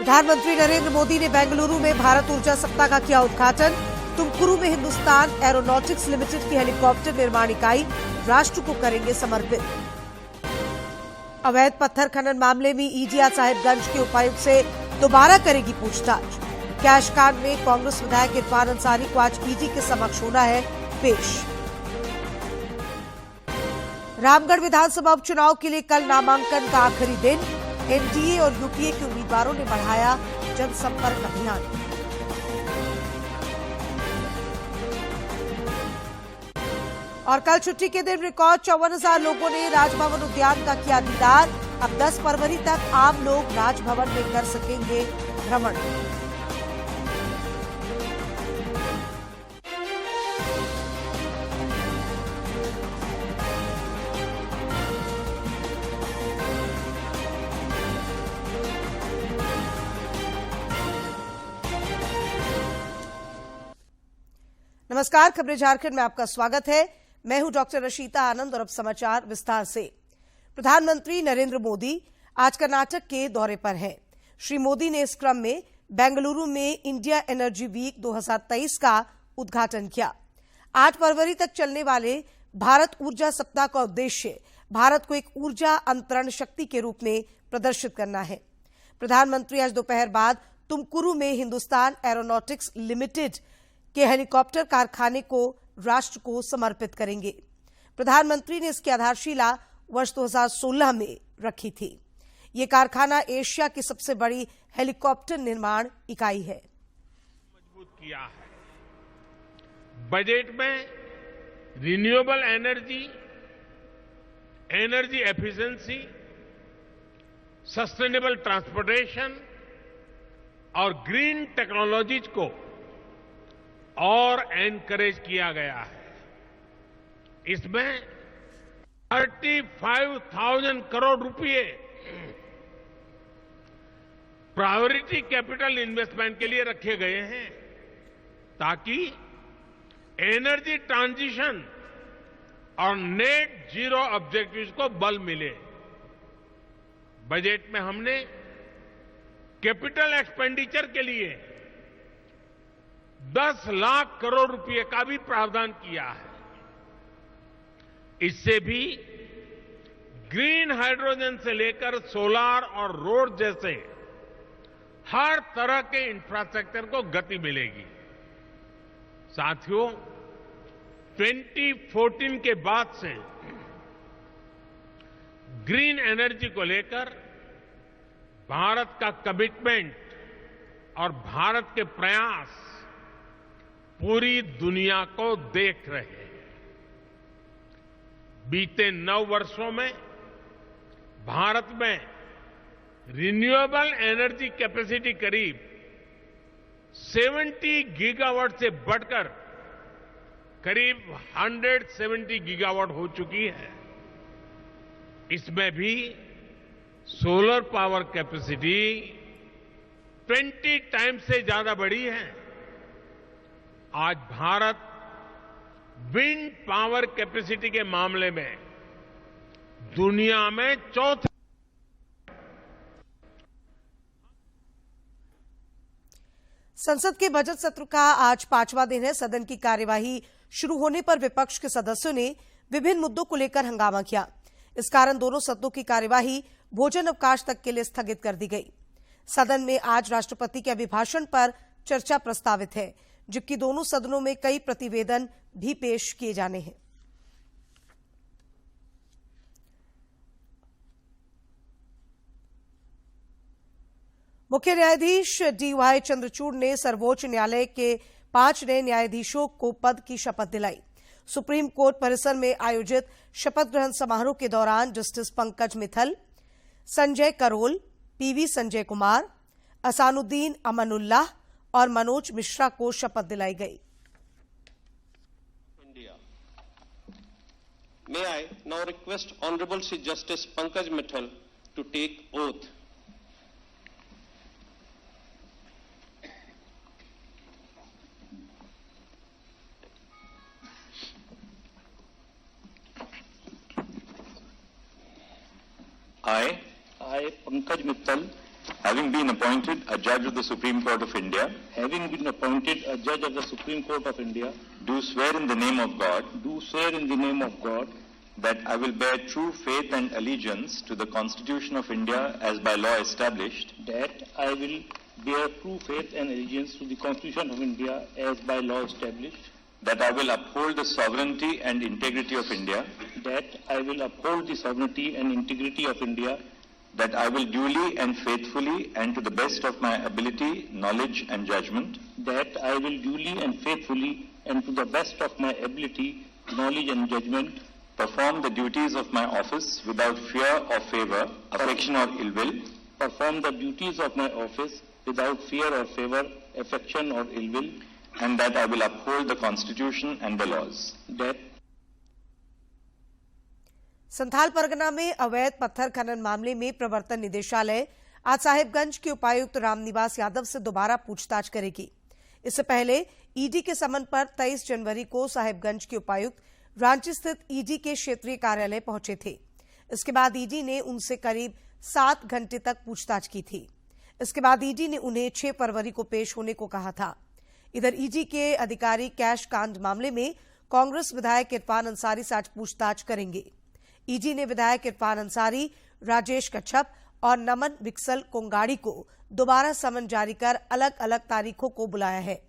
प्रधानमंत्री नरेंद्र मोदी ने बेंगलुरु में भारत ऊर्जा सप्ताह का किया उद्घाटन। तुमकुरू में हिंदुस्तान एरोनॉटिक्स लिमिटेड की हेलीकॉप्टर निर्माण इकाई राष्ट्र को करेंगे समर्पित। अवैध पत्थर खनन मामले में ईडी आज साहिबगंज के उपायुक्त से दोबारा करेगी पूछताछ। कैश कांड में कांग्रेस विधायक इरफान अंसारी को आज ईडी के समक्ष होना है पेश। रामगढ़ विधानसभा उपचुनाव के लिए कल नामांकन का आखिरी दिन। एनडीए और यूपीए के उम्मीदवारों ने बढ़ाया जनसंपर्क अभियान। और कल छुट्टी के दिन रिकॉर्ड 54,000 लोगों ने राजभवन उद्यान का किया दीदार। अब 10 फरवरी तक आम लोग राजभवन में कर सकेंगे भ्रमण। नमस्कार, खबरें झारखंड में आपका स्वागत है। मैं हूं डॉक्टर रशीता आनंद और अब समाचार विस्तार से। प्रधानमंत्री नरेंद्र मोदी आज कर्नाटक के दौरे पर हैं। श्री मोदी ने इस क्रम में बेंगलुरु में इंडिया एनर्जी वीक 2023 का उद्घाटन किया। 8 फरवरी तक चलने वाले भारत ऊर्जा सप्ताह का उद्देश्य भारत को एक ऊर्जा अंतरण शक्ति के रूप में प्रदर्शित करना है। प्रधानमंत्री आज दोपहर बाद तुमकुरू में हिंदुस्तान एरोनॉटिक्स लिमिटेड के हेलीकॉप्टर कारखाने को राष्ट्र को समर्पित करेंगे। प्रधानमंत्री ने इसकी आधारशिला वर्ष 2016 में रखी थी। ये कारखाना एशिया की सबसे बड़ी हेलीकॉप्टर निर्माण इकाई है। मजबूत किया है। बजट में renewable energy, energy efficiency, sustainable transportation और ग्रीन टेक्नोलॉजीज को और एनकरेज किया गया है। इसमें 35,000 करोड़ रुपए प्रायोरिटी कैपिटल इन्वेस्टमेंट के लिए रखे गए हैं ताकि एनर्जी ट्रांजिशन और नेट जीरो ऑब्जेक्टिव्स को बल मिले। बजट में हमने कैपिटल एक्सपेंडिचर के लिए 10 लाख करोड़ रुपए का भी प्रावधान किया है। इससे भी ग्रीन हाइड्रोजन से लेकर सोलार और रोड जैसे हर तरह के इंफ्रास्ट्रक्चर को गति मिलेगी। साथियों, 2014 के बाद से ग्रीन एनर्जी को लेकर भारत का कमिटमेंट और भारत के प्रयास पूरी दुनिया को देख रहे हैं। बीते 9 वर्षों में भारत में रिन्यूएबल एनर्जी कैपेसिटी करीब 70 गीगावाट से बढ़कर करीब 170 गीगावाट हो चुकी है। इसमें भी सोलर पावर कैपेसिटी 20 टाइम्स से ज्यादा बढ़ी है। आज भारत विंड पावर कैपेसिटी के मामले में दुनिया में चौथे। संसद के बजट सत्र का आज 5वां दिन है। सदन की कार्यवाही शुरू होने पर विपक्ष के सदस्यों ने विभिन्न मुद्दों को लेकर हंगामा किया। इस कारण दोनों सदनों की कार्यवाही भोजन अवकाश तक के लिए स्थगित कर दी गई। सदन में आज राष्ट्रपति के अभिभाषण पर चर्चा प्रस्तावित है, जबकि दोनों सदनों में कई प्रतिवेदन भी पेश किए जाने हैं। मुख्य न्यायाधीश डीवाई चंद्रचूड़ ने सर्वोच्च न्यायालय के 5 नए न्यायाधीशों को पद की शपथ दिलाई। सुप्रीम कोर्ट परिसर में आयोजित शपथ ग्रहण समारोह के दौरान जस्टिस पंकज मित्तल, संजय करोल, पीवी संजय कुमार, असानुद्दीन अमानुल्लाह और मनोज मिश्रा को शपथ दिलाई गई। May I now request Honorable Chief Justice Pankaj Mittal to take oath. I, Pankaj Mittal, Having been appointed a judge of the Supreme Court of India, having been appointed a judge of the Supreme Court of India, do swear in the name of God do swear in the name of God that I will bear true faith and allegiance to the Constitution of India as by law established, that I will bear true faith and allegiance to the Constitution of India as by law established, that I will uphold the sovereignty and integrity of India, that I will uphold the sovereignty and integrity of India, that I will duly and faithfully and to the best of my ability, knowledge and judgment that I will duly and faithfully and to the best of my ability, knowledge and judgment perform the duties of my office without fear or favor, affection or ill will, perform the duties of my office without fear or favor, affection or ill will, and that I will uphold the Constitution and the laws. that Santhal Pargana में अवैध पत्थर खनन मामले में प्रवर्तन निदेशालय आज साहिबगंज के उपायुक्त रामनिवास यादव से दोबारा पूछताछ करेगी। इससे पहले ईडी के समन पर 23 जनवरी को साहिबगंज के उपायुक्त रांची स्थित ईडी के क्षेत्रीय कार्यालय पहुंचे थे। इसके बाद ईडी ने उनसे करीब 7 घंटे तक पूछताछ की थी। इसके बाद ईडी ने उन्हें 6 फरवरी को पेश होने को कहा था। इधर ईडी के अधिकारी कैश कांड मामले में कांग्रेस विधायक इरफान अंसारी से आज पूछताछ करेंगे। ईडी ने विधायक इरफान अंसारी, राजेश कच्छप और नमन विक्सल कोंगाड़ी को दोबारा समन जारी कर अलग अलग तारीखों को बुलाया है।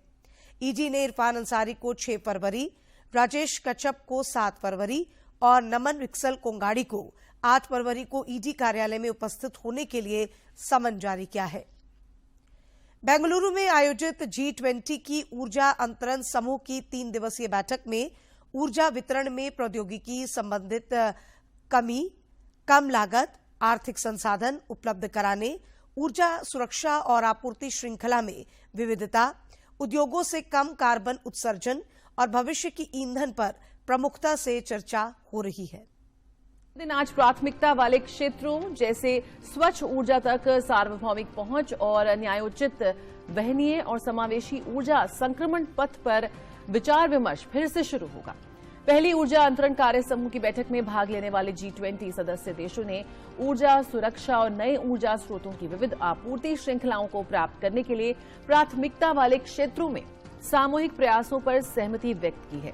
ईडी ने इरफान अंसारी को 6 फरवरी, राजेश कच्छप को 7 फरवरी और नमन विक्सल कोंगाड़ी को 8 फरवरी को ईडी कार्यालय में उपस्थित होने के लिए समन जारी किया है। बेंगलुरु में आयोजित G20 की ऊर्जा अंतरण समूह की 3 दिवसीय बैठक में ऊर्जा वितरण में प्रौद्योगिकी संबंधित कमी, कम लागत, आर्थिक संसाधन उपलब्ध कराने, ऊर्जा सुरक्षा और आपूर्ति श्रृंखला में विविधता, उद्योगों से कम कार्बन उत्सर्जन और भविष्य की ईंधन पर प्रमुखता से चर्चा हो रही है। दिन आज प्राथमिकता वाले क्षेत्रों जैसे स्वच्छ ऊर्जा तक सार्वभौमिक पहुंच और न्यायोचित, वहनीय और समावेशी ऊर्जा संक्रमण पथ पर विचार विमर्श फिर से शुरू होगा। पहली ऊर्जा अंतरण कार्य समूह की बैठक में भाग लेने वाले G20 सदस्य देशों ने ऊर्जा सुरक्षा और नए ऊर्जा स्रोतों की विविध आपूर्ति श्रृंखलाओं को प्राप्त करने के लिए प्राथमिकता वाले क्षेत्रों में सामूहिक प्रयासों पर सहमति व्यक्त की है।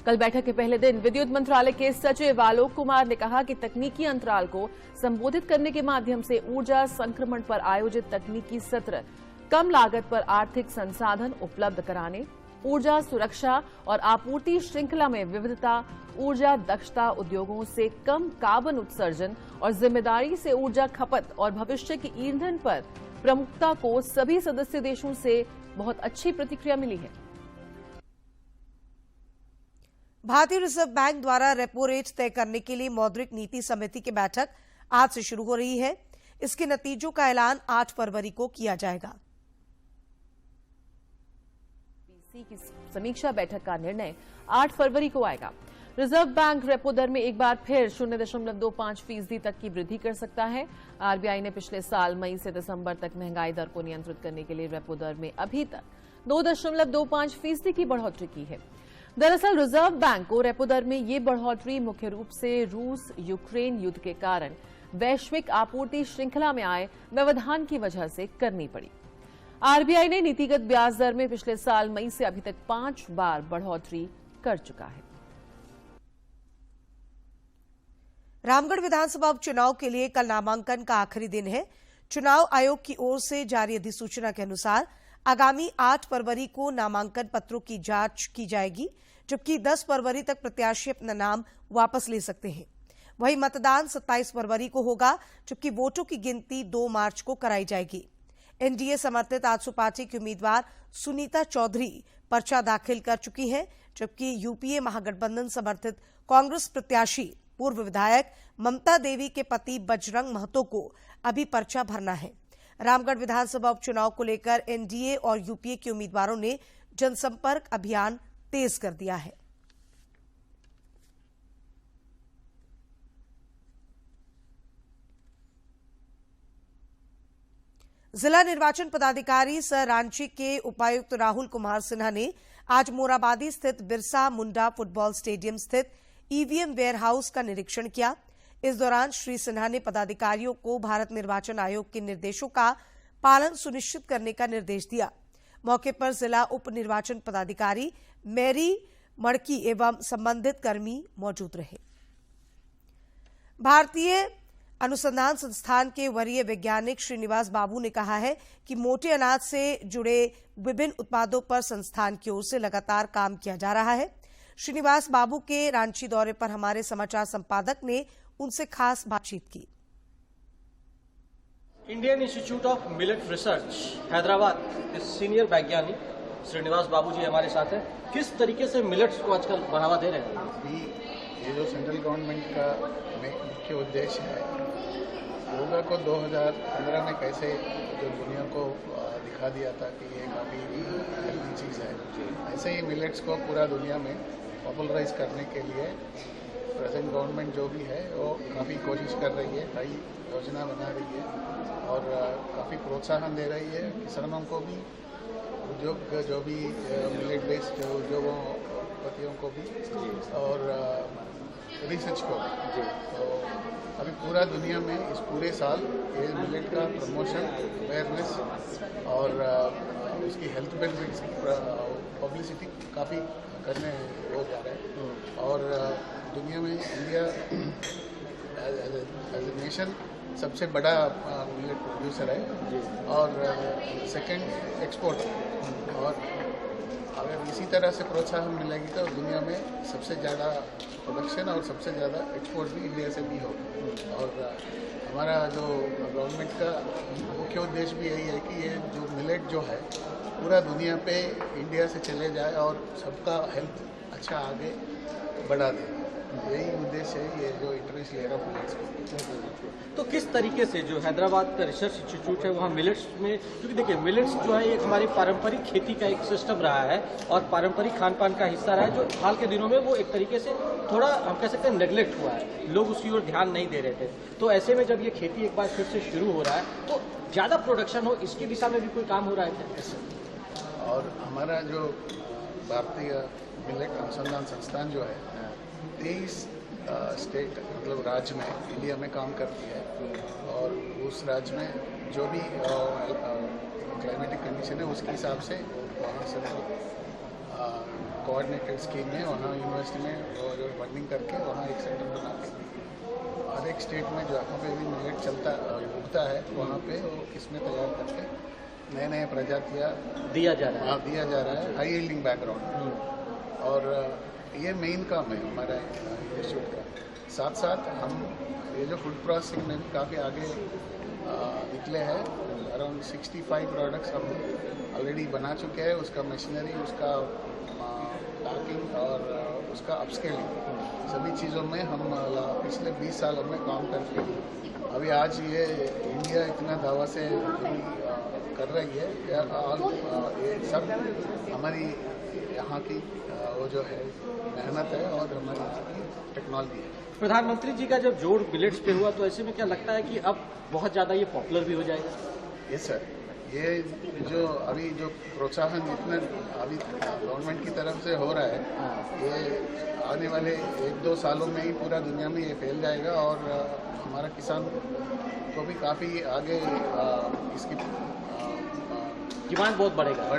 कल बैठक के पहले दिन विद्युत मंत्रालय के सचिव आलोक कुमार ने कहा कि तकनीकी अंतराल को संबोधित करने के माध्यम से ऊर्जा संक्रमण पर आयोजित तकनीकी सत्र, कम लागत पर आर्थिक संसाधन उपलब्ध कराने, ऊर्जा सुरक्षा और आपूर्ति श्रृंखला में विविधता, ऊर्जा दक्षता, उद्योगों से कम कार्बन उत्सर्जन और जिम्मेदारी से ऊर्जा खपत और भविष्य की ईंधन पर प्रमुखता को सभी सदस्य देशों से बहुत अच्छी प्रतिक्रिया मिली है। भारतीय रिजर्व बैंक द्वारा रेपो रेट तय करने के लिए मौद्रिक नीति समिति की बैठक आज से शुरू हो रही है। इसके नतीजों का ऐलान 8 फरवरी को किया जाएगा। की समीक्षा बैठक का निर्णय 8 फरवरी को आएगा। रिजर्व बैंक रेपो दर में एक बार फिर 0.25% तक की वृद्धि कर सकता है। आरबीआई ने पिछले साल मई से दिसंबर तक महंगाई दर को नियंत्रित करने के लिए रेपो दर में अभी तक 2.25% की बढ़ोतरी की है। दरअसल रिजर्व बैंक को रेपो दर में ये बढ़ोतरी मुख्य रूप से रूस यूक्रेन युद्ध के कारण वैश्विक आपूर्ति श्रृंखला में आए व्यवधान की वजह से करनी पड़ी। आरबीआई ने नीतिगत ब्याज दर में पिछले साल मई से अभी तक 5 बार बढ़ोतरी कर चुका है। रामगढ़ विधानसभा उपचुनाव के लिए कल नामांकन का आखिरी दिन है। चुनाव आयोग की ओर से जारी अधिसूचना के अनुसार आगामी 8 फरवरी को नामांकन पत्रों की जांच की जाएगी, जबकि 10 फरवरी तक प्रत्याशी अपना नाम वापस ले सकते हैं। वहीं मतदान 27 फरवरी को होगा, जबकि वोटों की गिनती 2 मार्च को कराई जाएगी। एनडीए समर्थित आजसू पार्टी की उम्मीदवार सुनीता चौधरी पर्चा दाखिल कर चुकी हैं, जबकि यूपीए महागठबंधन समर्थित कांग्रेस प्रत्याशी पूर्व विधायक ममता देवी के पति बजरंग महतो को अभी पर्चा भरना है। रामगढ़ विधानसभा उपचुनाव को लेकर एनडीए और यूपीए के उम्मीदवारों ने जनसंपर्क अभियान तेज कर दिया है। जिला निर्वाचन पदाधिकारी सह रांची के उपायुक्त राहुल कुमार सिन्हा ने आज मोराबादी स्थित बिरसा मुंडा फुटबॉल स्टेडियम स्थित ईवीएम वेयरहाउस का निरीक्षण किया। इस दौरान श्री सिन्हा ने पदाधिकारियों को भारत निर्वाचन आयोग के निर्देशों का पालन सुनिश्चित करने का निर्देश दिया। मौके पर जिला उप निर्वाचन पदाधिकारी मैरी मड़की एवं संबंधित कर्मी मौजूद रहे। भारतीय अनुसंधान संस्थान के वरीय वैज्ञानिक श्रीनिवास बाबू ने कहा है कि मोटे अनाज से जुड़े विभिन्न उत्पादों पर संस्थान की ओर से लगातार काम किया जा रहा है। श्रीनिवास बाबू के रांची दौरे पर हमारे समाचार संपादक ने उनसे खास बातचीत की। Indian institute of millet research Hyderabad के सीनियर वैज्ञानिक श्रीनिवास बाबू जी हमारे साथ हैं। किस तरीके से मिलेट्स को आजकल बढ़ावा दे रहे हैं? ये जो सेंट्रल गवर्नमेंट का मुख्य उद्देश्य है, योगा को 2015 में कैसे जो दुनिया को दिखा दिया था कि ये काफ़ी हेल्दी चीज़ है, ऐसे ही मिलेट्स को पूरा दुनिया में पॉपुलराइज करने के लिए प्रेजेंट गवर्नमेंट जो भी है वो काफ़ी कोशिश कर रही है, कई योजना बना रही है और काफ़ी प्रोत्साहन दे रही है किसानों को भी, उद्योग जो भी मिलेट बेस्ड उद्योगपतियों को भी और रिसर्च को। तो अभी पूरा दुनिया में इस पूरे साल ये मिलेट का प्रमोशन, अवेयरनेस और उसकी हेल्थ बेनिफिट्स की पब्लिसिटी काफ़ी करने हो जा रहा है और दुनिया में इंडिया एज ए नेशन सबसे बड़ा मिलेट प्रोड्यूसर है और सेकंड एक्सपोर्ट। और अगर इसी तरह से प्रोत्साहन मिलेगी तो दुनिया में सबसे ज़्यादा प्रोडक्शन और सबसे ज़्यादा एक्सपोर्ट भी इंडिया से भी होगा। और हमारा जो गवर्नमेंट का मुख्य उद्देश्य भी यही है कि ये जो मिलेट जो है पूरा दुनिया पे इंडिया से चले जाए और सबका हेल्थ अच्छा आगे बढ़ा दे। यही उद्देश्य है ये जो इंटरनेशनल ईयर ऑफ मिलेट्स को। तो किस तरीके से जो हैदराबाद का रिसर्च इंस्टीट्यूट है वहाँ मिलेट्स में, क्योंकि देखिए मिलेट्स जो है एक हमारी पारंपरिक खेती का एक सिस्टम रहा है और पारंपरिक खान पान का हिस्सा रहा है, जो हाल के दिनों में वो एक तरीके से थोड़ा हम कह सकते हैं नेग्लेक्ट हुआ है, लोग उसकी ओर ध्यान नहीं दे रहे थे। तो ऐसे में जब ये खेती एक बार फिर से शुरू हो रहा है तो ज़्यादा प्रोडक्शन हो, इसकी दिशा में भी कोई काम हो रहा है क्या? और हमारा जो भारतीय मिलेट अनुसंधान संस्थान जो है 23 स्टेट मतलब राज्य में इंडिया में काम करती है और उस राज्य में जो भी क्लाइमेटिक कंडीशन है उसके हिसाब से वहाँ सेंट्रल कोऑर्डिनेटेड स्कीम में वहाँ यूनिवर्सिटी में जो फंडिंग करके वहाँ एक सेंटर बना के हर एक स्टेट में जहाँ पे भी मिलेट उगता है वहाँ पे वो किस्में तैयार करके नए नए प्रजातियाँ दिया जा रहा है हाई यील्डिंग बैकग्राउंड। और ये मेन काम है हमारा इंस्टीट्यूट का। साथ साथ हम ये जो फूड प्रोसेसिंग में भी काफ़ी आगे निकले हैं। अराउंड 65 प्रोडक्ट्स हम ऑलरेडी बना चुके हैं। उसका मशीनरी, उसका पैकिंग और उसका अपस्केलिंग सभी चीज़ों में हम पिछले 20 सालों में काम करके अभी आज ये इंडिया इतना दावा से कर रही है। ये सब हमारी यहाँ की वो जो है मेहनत है और हमारी टेक्नोलॉजी है। प्रधानमंत्री जी का जब जोर मिलेट्स पे हुआ तो ऐसे में क्या लगता है कि अब बहुत ज़्यादा ये पॉपुलर भी हो जाएगा? यस सर, ये जो अभी जो प्रोत्साहन जितना अभी गवर्नमेंट की तरफ से हो रहा है ये आने वाले 1-2 सालों में ही पूरा दुनिया में ये फैल जाएगा और हमारा किसान को भी काफ़ी आगे इसकी डिमांड बहुत बढ़ेगा,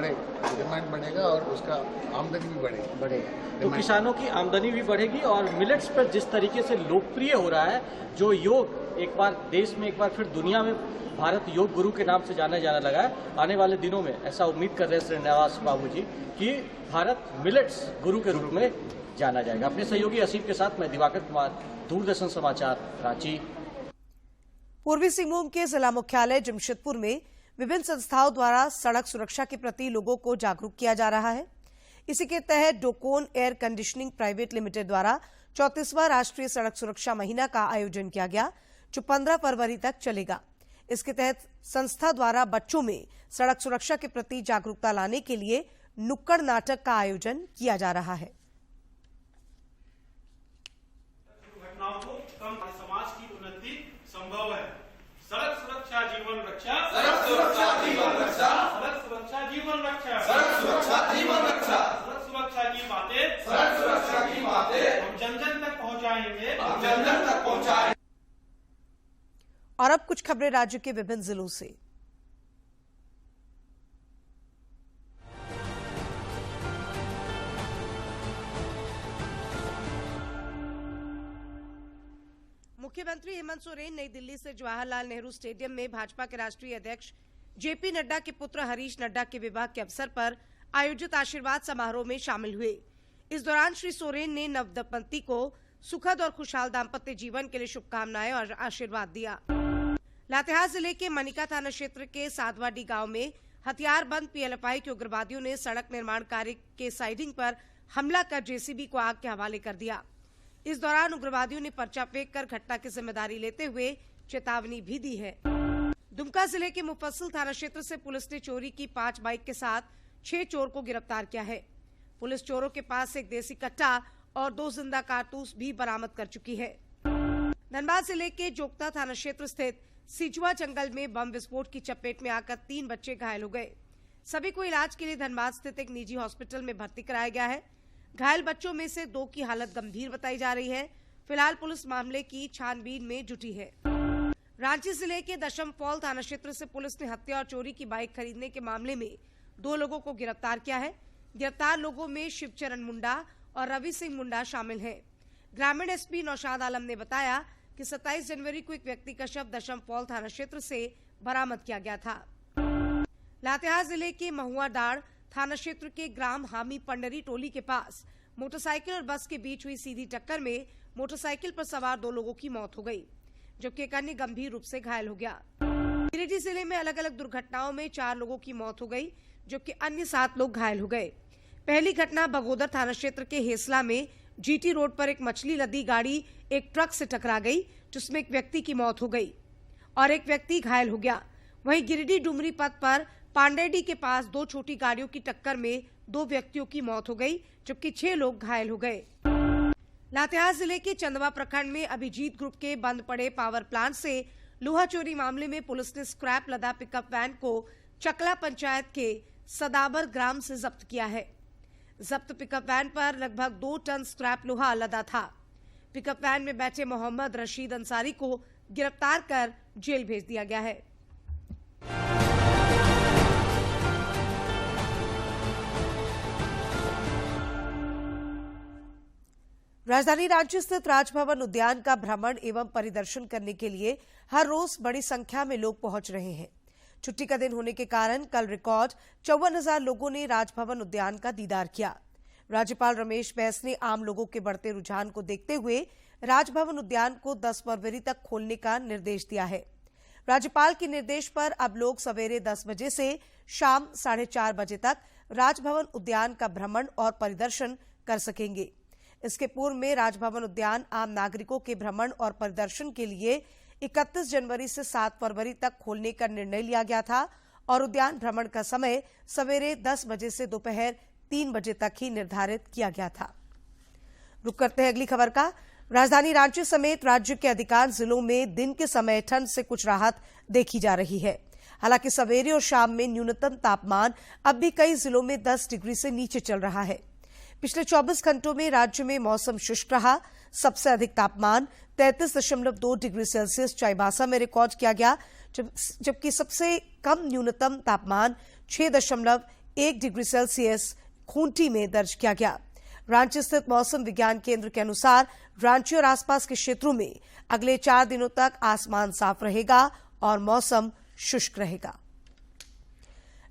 डिमांड बढ़ेगा और उसका आमदनी भी बढ़ेगा। तो किसानों की आमदनी भी बढ़ेगी और मिलेट्स पर जिस तरीके से लोकप्रिय हो रहा है, जो योग एक बार देश में एक बार फिर दुनिया में भारत योग गुरु के नाम से जाना लगा है, आने वाले दिनों में ऐसा उम्मीद कर रहे हैं श्रीनिवास बाबू जी कि भारत मिलेट्स गुरु के रूप में जाना जाएगा। अपने सहयोगी असीम के साथ मैं दिवाकर कुमार, दूरदर्शन समाचार, रांची। पूर्वी सिंहभूम के जिला मुख्यालय जमशेदपुर में विभिन्न संस्थाओं द्वारा सड़क सुरक्षा के प्रति लोगों को जागरूक किया जा रहा है। इसी के तहत डोकोन एयर कंडीशनिंग प्राइवेट लिमिटेड द्वारा 34वां राष्ट्रीय सड़क सुरक्षा महीना का आयोजन किया गया, जो 15 फरवरी तक चलेगा। इसके तहत संस्था द्वारा बच्चों में सड़क सुरक्षा के प्रति जागरूकता लाने के लिए नुक्कड़ नाटक का आयोजन किया जा रहा है। घटनाओं को कम समाज की उन्नति संभव है। सड़क सुरक्षा जीवन रक्षा, सड़क सुरक्षा जीवन रक्षा, सड़क सुरक्षा जीवन रक्षा, सड़क सुरक्षा जीवन रक्षा, सड़क सुरक्षा की बातें, सड़क सुरक्षा की बातें हम जन जन तक पहुंचाएंगे, हम जन जन तक पहुंचाएंगे। और अब कुछ खबरें राज्य के विभिन्न जिलों से। मुख्यमंत्री हेमंत सोरेन नई दिल्ली से जवाहरलाल नेहरू स्टेडियम में भाजपा के राष्ट्रीय अध्यक्ष जेपी नड्डा के पुत्र हरीश नड्डा के विवाह के अवसर पर आयोजित आशीर्वाद समारोह में शामिल हुए। इस दौरान श्री सोरेन ने नवदंपति को सुखद और खुशहाल दाम्पत्य जीवन के लिए शुभकामनाएं और आशीर्वाद दिया। लातेहार जिले के मनिका थाना क्षेत्र के साधवाडी गांव में हथियारबंद पीएलएफआई के उग्रवादियों ने सड़क निर्माण कार्य के साइडिंग पर हमला कर जेसीबी को आग के हवाले कर दिया। इस दौरान उग्रवादियों ने पर्चा फेंककर घटना की जिम्मेदारी लेते हुए चेतावनी भी दी है। दुमका जिले के मुफस्सिल थाना क्षेत्र से पुलिस ने चोरी की 5 बाइक के साथ 6 चोर को गिरफ्तार किया है। पुलिस चोरों के पास से एक देसी कट्टा और 2 जिंदा कारतूस भी बरामद कर चुकी है। धनबाद जिले के जोगता थाना क्षेत्र स्थित सिजुआ जंगल में बम विस्फोट की चपेट में आकर 3 बच्चे घायल हो गए। सभी को इलाज के लिए धनबाद स्थित एक निजी हॉस्पिटल में भर्ती कराया गया है। घायल बच्चों में से 2 की हालत गंभीर बताई जा रही है। फिलहाल पुलिस मामले की छानबीन में जुटी है। रांची जिले के दशम फॉल थाना क्षेत्र से पुलिस ने हत्या और चोरी की बाइक खरीदने के मामले में 2 लोगों को गिरफ्तार किया है। गिरफ्तार लोगों में शिवचरण मुंडा और रवि सिंह मुंडा शामिल हैं। ग्रामीण एसपी नौशाद आलम ने बताया कि 27 जनवरी को एक व्यक्ति का शव दशम फॉल थाना क्षेत्र से बरामद किया गया था। लातेहार जिले के महुआ डाड़ थाना क्षेत्र के ग्राम हामी पंडरी टोली के पास मोटरसाइकिल और बस के बीच हुई सीधी टक्कर में मोटरसाइकिल पर सवार 2 लोगों की मौत हो गई, जबकि एक अन्य गंभीर रूप से घायल हो गया। गिरिडीह जिले में अलग अलग दुर्घटनाओं में 4 लोगों की मौत हो गई, जबकि अन्य 7 लोग घायल हो गए। पहली घटना बगोदर थाना क्षेत्र के हेसला में जीटी रोड पर एक मछली लदी गाड़ी एक ट्रक से टकरा गई, जिसमें एक व्यक्ति की मौत हो गई और एक व्यक्ति घायल हो गया। वहीं गिरिडीह डुमरी पथ पर पांडेडी के पास 2 छोटी गाड़ियों की टक्कर में 2 व्यक्तियों की मौत हो गई, जबकि 6 लोग घायल हो गए। लातेहार जिले के चंदवा प्रखंड में अभिजीत ग्रुप के बंद पड़े पावर प्लांट से लोहा चोरी मामले में पुलिस ने स्क्रैप लदा पिकअप वैन को चकला पंचायत के सदाबर ग्राम से जब्त किया है। जब्त पिकअप वैन पर लगभग 2 टन स्क्रैप लोहा लदा था। पिकअप वैन में बैठे मोहम्मद रशीद अंसारी को गिरफ्तार कर जेल भेज दिया गया है। राजधानी रांची स्थित राजभवन उद्यान का भ्रमण एवं परिदर्शन करने के लिए हर रोज बड़ी संख्या में लोग पहुंच रहे हैं। छुट्टी का दिन होने के कारण कल रिकॉर्ड 54,000 लोगों ने राजभवन उद्यान का दीदार किया। राज्यपाल रमेश बैस ने आम लोगों के बढ़ते रुझान को देखते हुए राजभवन उद्यान को 10 फरवरी तक खोलने का निर्देश दिया है। राज्यपाल के निर्देश पर अब लोग सवेरे 10 बजे से शाम 4:30 बजे तक राजभवन उद्यान का भ्रमण और परिदर्शन कर सकेंगे। इसके पूर्व में राजभवन उद्यान आम नागरिकों के भ्रमण और परिदर्शन के लिए 31 जनवरी से 7 फरवरी तक खोलने का निर्णय लिया गया था और उद्यान भ्रमण का समय सवेरे 10 बजे से दोपहर 3 बजे तक ही निर्धारित किया गया था। रुक करते हैं अगली खबर का। राजधानी रांची समेत राज्य के अधिकांश जिलों में दिन के समय ठंड से कुछ राहत देखी जा रही है। हालांकि सवेरे और शाम में न्यूनतम तापमान अब भी कई जिलों में 10 डिग्री से नीचे चल रहा है। पिछले 24 घंटों में राज्य में मौसम शुष्क रहा। सबसे अधिक तापमान 33.2 डिग्री सेल्सियस चाईबासा में रिकॉर्ड किया गया, जबकि सबसे कम न्यूनतम तापमान 6.1 डिग्री सेल्सियस खूंटी में दर्ज किया गया। रांची स्थित मौसम विज्ञान केंद्र के अनुसार रांची और आसपास के क्षेत्रों में अगले 4 दिनों तक आसमान साफ रहेगा और मौसम शुष्क रहेगा।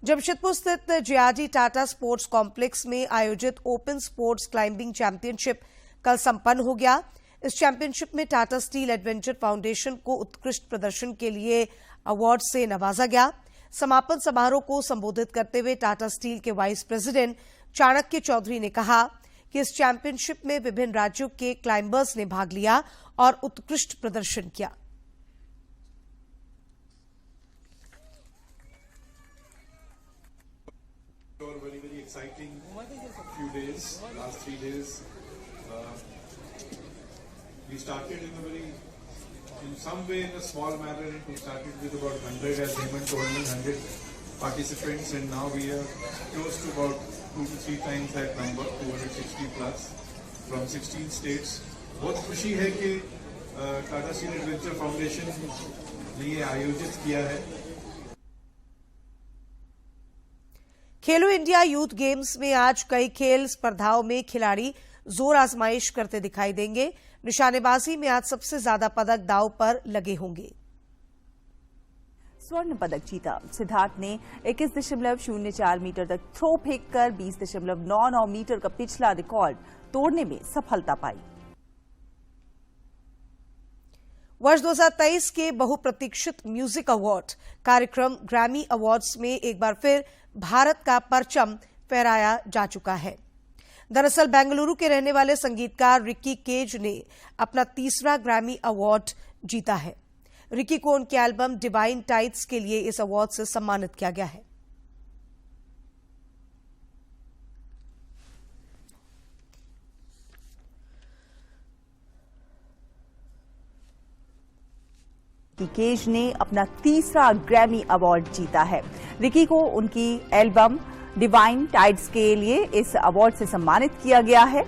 जमशेदपुर स्थित जेआरडी टाटा स्पोर्ट्स कॉम्प्लेक्स में आयोजित ओपन स्पोर्ट्स क्लाइंबिंग चैंपियनशिप कल संपन्न हो गया। इस चैंपियनशिप में टाटा स्टील एडवेंचर फाउंडेशन को उत्कृष्ट प्रदर्शन के लिए अवार्ड से नवाजा गया। समापन समारोह को संबोधित करते हुए टाटा स्टील के वाइस प्रेसिडेंट चाणक्य चौधरी ने कहा कि इस चैंपियनशिप में विभिन्न राज्यों के क्लाइंबर्स ने भाग लिया और उत्कृष्ट प्रदर्शन किया। Very exciting few days, last 3 days. We started in some way in a small manner. We started with about 100, as Hemant told me, 100 participants, and now we are close to about 2 to 3 times that number, 260 plus from 16 states. बहुत खुशी है कि Tata steel adventure foundation लिए आयोजित किया है। खेलो India youth games में आज कई खेल स्पर्धाओं में खिलाड़ी जोर आजमाइश करते दिखाई देंगे। निशानेबाजी में आज सबसे ज्यादा पदक दांव पर लगे होंगे। स्वर्ण पदक जीता। सिद्धार्थ ने 21.04 मीटर तक थ्रो फेंककर 20.99 मीटर का पिछला रिकॉर्ड तोड़ने में सफलता पाई। वर्ष 2023 के बहुप्रतीक्षित म्यूजिक अवार्ड कार्यक्रम ग्रैमी अवार्ड्स में एक बार फिर भारत का परचम फहराया जा चुका है। दरअसल बेंगलुरु के रहने वाले संगीतकार रिकी केज ने अपना तीसरा ग्रैमी अवार्ड जीता है। रिकी को उनके एल्बम डिवाइन टाइड्स के लिए इस अवार्ड से सम्मानित किया गया है। रिकी केज ने अपना तीसरा ग्रैमी अवार्ड जीता है। रिकी को उनकी एल्बम डिवाइन टाइड्स के लिए इस अवार्ड से सम्मानित किया गया है।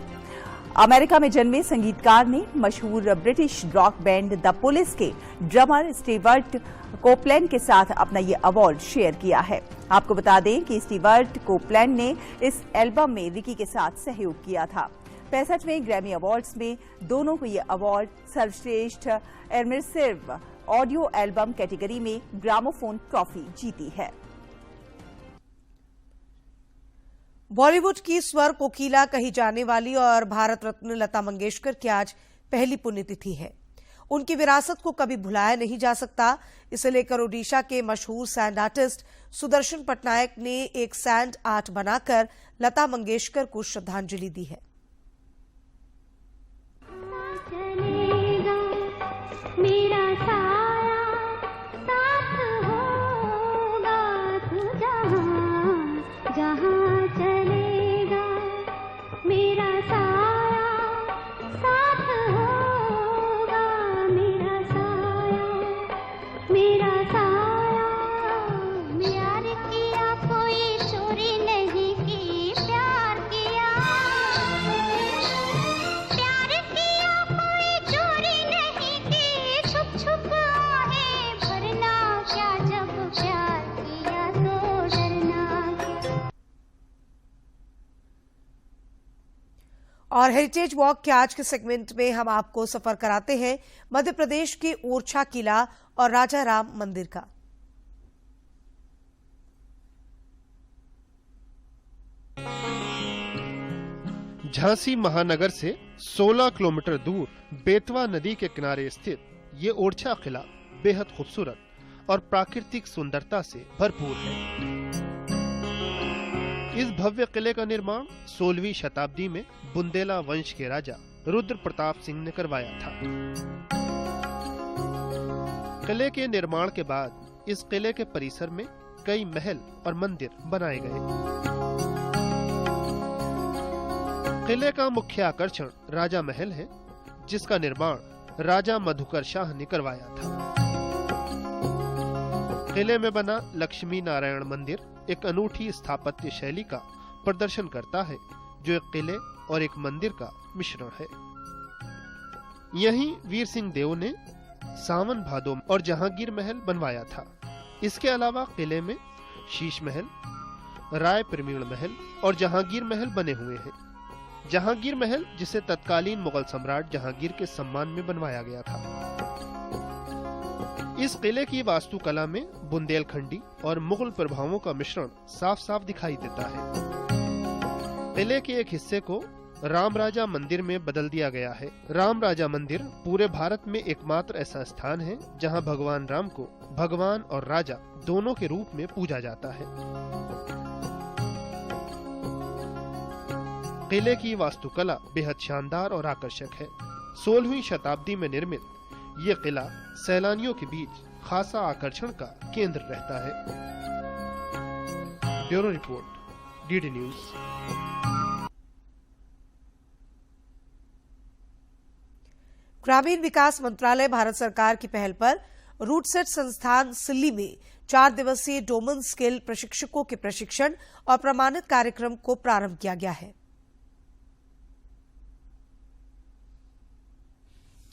अमेरिका में जन्मे संगीतकार ने मशहूर British rock band the police के ड्रमर स्टीवर्ट कोपलैंड के साथ अपना ये अवार्ड शेयर किया है। आपको बता दें कि स्टीवर्ट कोपलैंड ने इस एल्बम में रिकी के साथ सहयोग किया था। 65वें ग्रैमी अवार्ड्स में दोनों को ये अवार्ड सर्वश्रेष्ठ इमर्सिव ऑडियो एल्बम कैटेगरी में ग्रामोफोन ट्रॉफी जीती है। बॉलीवुड की स्वर कोकिला कही जाने वाली और भारत रत्न लता मंगेशकर की आज पहली पुण्यतिथि है। उनकी विरासत को कभी भुलाया नहीं जा सकता। इसे लेकर ओडिशा के मशहूर सैंड आर्टिस्ट सुदर्शन पटनायक ने एक सैंड आर्ट बनाकर लता मंगेशकर को श्रद्धांजलि दी है। और हेरिटेज वॉक के आज के सेगमेंट में हम आपको सफर कराते हैं मध्य प्रदेश के ओरछा किला और राजा राम मंदिर का। झांसी महानगर से 16 किलोमीटर दूर बेतवा नदी के किनारे स्थित ये ओरछा किला बेहद खूबसूरत और प्राकृतिक सुंदरता से भरपूर है। इस भव्य किले का निर्माण 16वीं शताब्दी में बुंदेला वंश के राजा रुद्र प्रताप सिंह ने करवाया था। किले के निर्माण के बाद इस किले के परिसर में कई महल और मंदिर बनाए गए। किले का मुख्य आकर्षण राजा महल है, जिसका निर्माण राजा मधुकर शाह ने करवाया था। किले में बना लक्ष्मी नारायण मंदिर एक अनूठी स्थापत्य शैली का प्रदर्शन करता है, जो एक किले और एक मंदिर का मिश्रण है। यहीं वीर सिंह देव ने सावन भादो और जहांगीर महल बनवाया था। इसके अलावा किले में शीश महल, राय प्रमीण महल और जहांगीर महल बने हुए हैं। जहांगीर महल जिसे तत्कालीन मुगल सम्राट जहांगीर के सम्मान में बनवाया गया था। इस किले की वास्तुकला में बुंदेलखंडी और मुगल प्रभावों का मिश्रण साफ साफ दिखाई देता है। किले के एक हिस्से को राम राजा मंदिर में बदल दिया गया है। राम राजा मंदिर पूरे भारत में एकमात्र ऐसा स्थान है जहां भगवान राम को भगवान और राजा दोनों के रूप में पूजा जाता है। किले की वास्तुकला बेहद शानदार और आकर्षक है। 16वीं शताब्दी में निर्मित ये किला सैलानियों के बीच खासा आकर्षण का केंद्र रहता है। Bureau report, DD news. ग्रामीण विकास मंत्रालय भारत सरकार की पहल पर रूटसेट संस्थान सिल्ली में 4 दिवसीय डोमन स्किल प्रशिक्षकों के प्रशिक्षण और प्रमाणित कार्यक्रम को प्रारंभ किया गया है।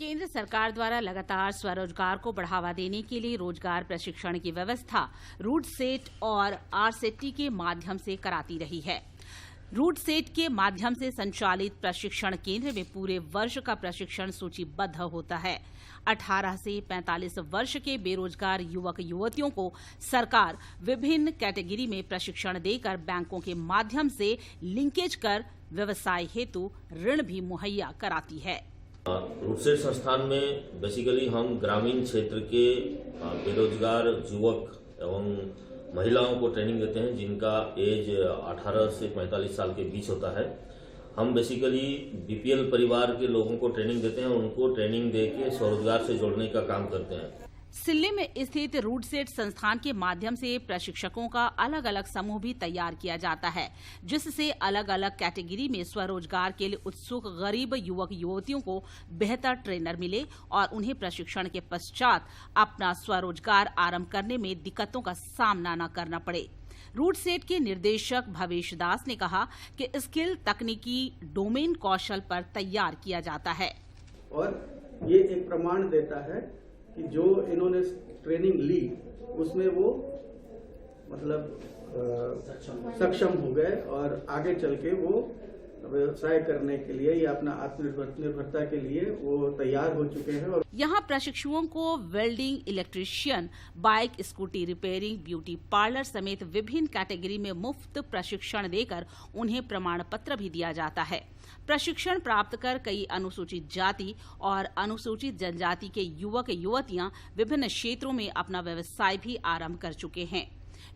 केंद्र सरकार द्वारा लगातार स्वरोजगार को बढ़ावा देने के लिए रोजगार प्रशिक्षण की व्यवस्था रूटसेट और आरसेटी के माध्यम से कराती रही है। रूटसेट के माध्यम से संचालित प्रशिक्षण केंद्र में पूरे वर्ष का प्रशिक्षण सूचीबद्ध होता है। 18 से 45 वर्ष के बेरोजगार युवक युवतियों को सरकार विभिन्न कैटेगरी में प्रशिक्षण देकर बैंकों के माध्यम से लिंकेज कर व्यवसाय हेतु ऋण भी मुहैया कराती है। रूटसेट संस्थान में बेसिकली हम ग्रामीण क्षेत्र के बेरोजगार युवक एवं महिलाओं को ट्रेनिंग देते हैं जिनका एज 18 से 45 साल के बीच होता है। हम बेसिकली बीपीएल परिवार के लोगों को ट्रेनिंग देते हैं, उनको ट्रेनिंग देके स्वरोजगार से जोड़ने का काम करते हैं। सिल्ली में स्थित रूटसेट संस्थान के माध्यम से प्रशिक्षकों का अलग अलग समूह भी तैयार किया जाता है, जिससे अलग अलग कैटेगरी में स्वरोजगार के लिए उत्सुक गरीब युवक युवतियों को बेहतर ट्रेनर मिले और उन्हें प्रशिक्षण के पश्चात अपना स्वरोजगार आरंभ करने में दिक्कतों का सामना न करना पड़े। रूटसेट के निर्देशक भवेश दास ने कहा कि स्किल तकनीकी डोमेन कौशल पर तैयार किया जाता है और ये एक प्रमाण देता है कि जो इन्होंने ट्रेनिंग ली उसमें वो मतलब सक्षम हो गए और आगे चल के वो व्यवसाय करने के लिए या अपना आत्मनिर्भरता के लिए वो तैयार हो चुके हैं। और यहाँ प्रशिक्षुओं को welding, electrician, bike, scooty repairing, beauty parlour समेत विभिन्न कैटेगरी में मुफ्त प्रशिक्षण देकर उन्हें प्रमाण पत्र भी दिया जाता है। प्रशिक्षण प्राप्त कर कई अनुसूचित जाति और अनुसूचित जनजाति के युवक युवतियां विभिन्न क्षेत्रों में अपना व्यवसाय भी आरंभ कर चुके हैं।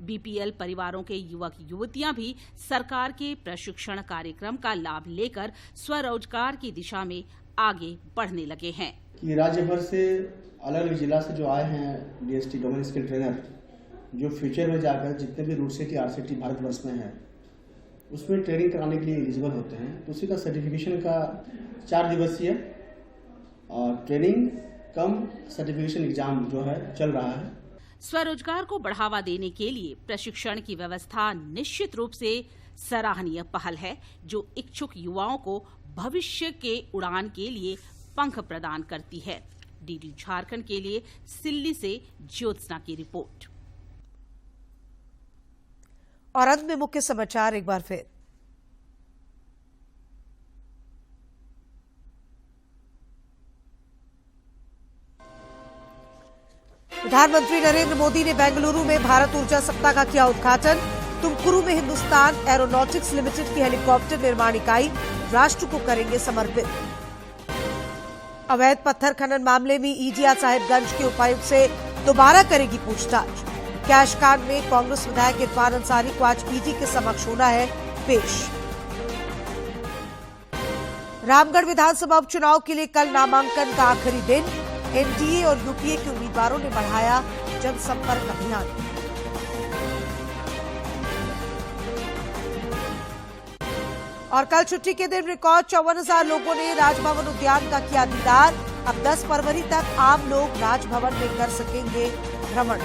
बीपीएल परिवारों के युवक युवतियां भी सरकार के प्रशिक्षण कार्यक्रम का लाभ लेकर स्वरोजगार की दिशा में आगे बढ़ने लगे हैं। कि राज्य भर से अलग अलग जिला से जो आए हैं डीएसटी डोमेन स्किल ट्रेनर, जो फ्यूचर में जाकर जितने भी रूटसेट आरसेटी भारतवर्ष में है उसमें ट्रेनिंग कराने के लिए एलिजिबल होते हैं, तो उसी का सर्टिफिकेशन का 4 दिवसीय ट्रेनिंग कम सर्टिफिकेशन एग्जाम जो है चल रहा है। स्वरोजगार को बढ़ावा देने के लिए प्रशिक्षण की व्यवस्था निश्चित रूप से सराहनीय पहल है, जो इच्छुक युवाओं को भविष्य के उड़ान के लिए पंख प्रदान करती है। डीडी झारखंड के लिए सिल्ली से ज्योत्सना की रिपोर्ट। और अंत में मुख्य समाचार एक बार फिर। प्रधानमंत्री नरेंद्र मोदी ने बेंगलुरु में भारत ऊर्जा सप्ताह का किया उद्घाटन। तुमकुरू में हिंदुस्तान एरोनॉटिक्स लिमिटेड की हेलीकॉप्टर निर्माण इकाई राष्ट्र को करेंगे समर्पित। अवैध पत्थर खनन मामले में ईडी साहिबगंज के उपायुक्त से दोबारा करेगी पूछताछ। कैश कांड में कांग्रेस विधायक इरफान अंसारी को आज ईडी के समक्ष होना है पेश। रामगढ़ विधानसभा उपचुनाव के लिए कल नामांकन का आखिरी दिन। एनडीए और यूपीए के उम्मीदवारों ने बढ़ाया जनसंपर्क अभियान। और कल छुट्टी के दिन रिकॉर्ड 54,000 लोगों ने राजभवन उद्यान का किया दीदार। अब 10 फरवरी तक आम लोग राजभवन में कर सकेंगे भ्रमण।